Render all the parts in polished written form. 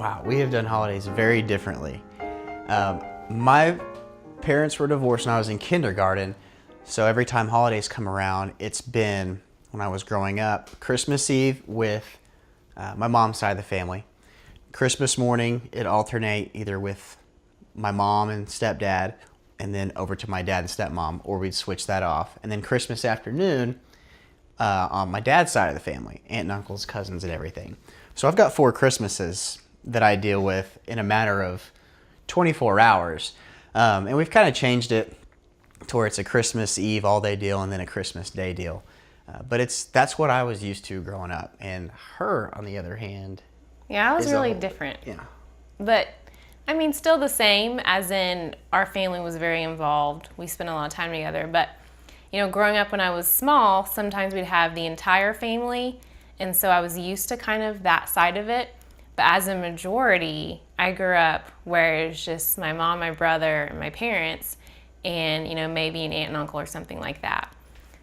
Wow, we have done holidays very differently. My parents were divorced when I was in kindergarten, so every time holidays come around, it's been, when I was growing up, Christmas Eve with my mom's side of the family. Christmas morning, it'd alternate either with my mom and stepdad, and then over to my dad and stepmom, or we'd switch that off. And then Christmas afternoon, on my dad's side of the family, aunt and uncles, cousins, and everything. So I've got 4 Christmases that I deal with in a matter of 24 hours. And we've kind of changed it to where it's a Christmas Eve all-day deal and then a Christmas Day deal. But that's what I was used to growing up. And her, on the other hand... Yeah, I was really different. Yeah. But, I mean, still the same, as in our family was very involved. We spent a lot of time together. But, you know, growing up when I was small, sometimes we'd have the entire family. And so I was used to kind of that side of it. But as a majority, I grew up where it was just my mom, my brother, and my parents, and, you know, maybe an aunt and uncle or something like that.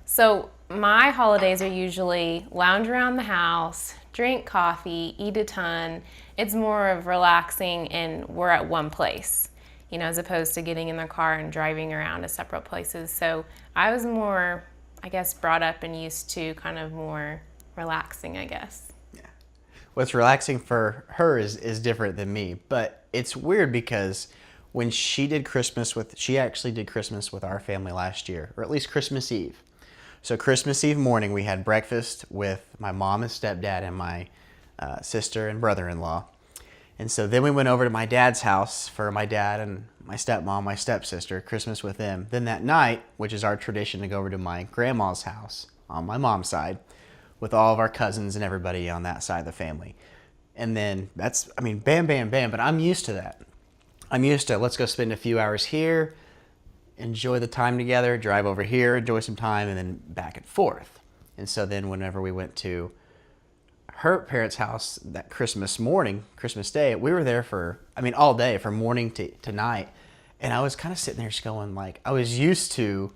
So my holidays are usually lounge around the house, drink coffee, eat a ton. It's more of relaxing and we're at one place, you know, as opposed to getting in the car and driving around to separate places. So I was more, I guess, brought up and used to kind of more relaxing, I guess. Yeah. What's relaxing for her is different than me, but it's weird because when she actually did Christmas with our family last year, or at least Christmas Eve. So Christmas Eve morning, we had breakfast with my mom and stepdad and my sister and brother-in-law. And so then we went over to my dad's house for my dad and my stepmom, my stepsister, Christmas with them. Then that night, which is our tradition to go over to my grandma's house on my mom's side with all of our cousins and everybody on that side of the family. And then that's, I mean, bam, bam, bam, but I'm used to that. I'm used to, let's go spend a few hours here, enjoy the time together, drive over here, enjoy some time, and then back and forth. And so then whenever we went to her parents' house that Christmas morning, Christmas Day, we were there for, all day, from morning to night. And I was kind of sitting there just going, like, I was used to,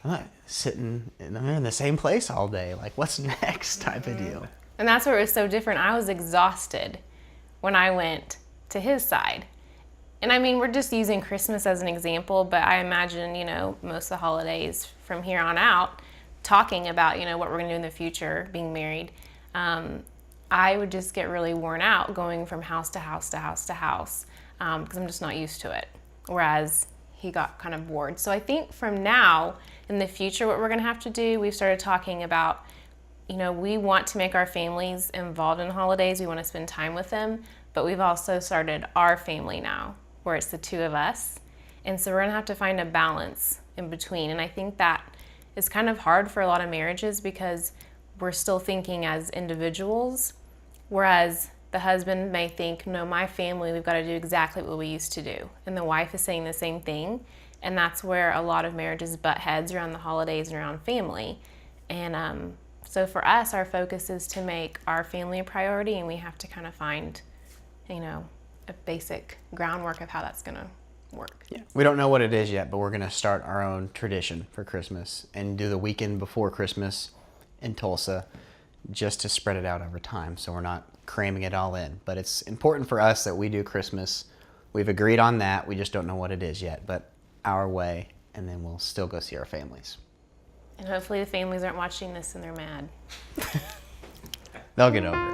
I'm not sitting in the same place all day. Like, what's next type of deal. And that's where it was so different. I was exhausted when I went to his side. And I mean, we're just using Christmas as an example, but I imagine, you know, most of the holidays from here on out, talking about, you know, what we're going to do in the future, being married, I would just get really worn out going from house to house to house to house because I'm just not used to it. Whereas he got kind of bored. So I think from now in the future, what we're going to have to do, we've started talking about, you know, we want to make our families involved in holidays. We want to spend time with them, but we've also started our family now, where it's the 2 of us. And so we're gonna have to find a balance in between. And I think that is kind of hard for a lot of marriages because we're still thinking as individuals, whereas the husband may think, no, my family, we've got to do exactly what we used to do. And the wife is saying the same thing. And that's where a lot of marriages butt heads around the holidays and around family. And so for us, our focus is to make our family a priority, and we have to kind of find, you know, a basic groundwork of how that's going to work. Yeah. We don't know what it is yet, but we're going to start our own tradition for Christmas and do the weekend before Christmas in Tulsa just to spread it out over time so we're not cramming it all in. But it's important for us that we do Christmas. We've agreed on that. We just don't know what it is yet, but our way, and then we'll still go see our families. And hopefully the families aren't watching this and they're mad. They'll get over it.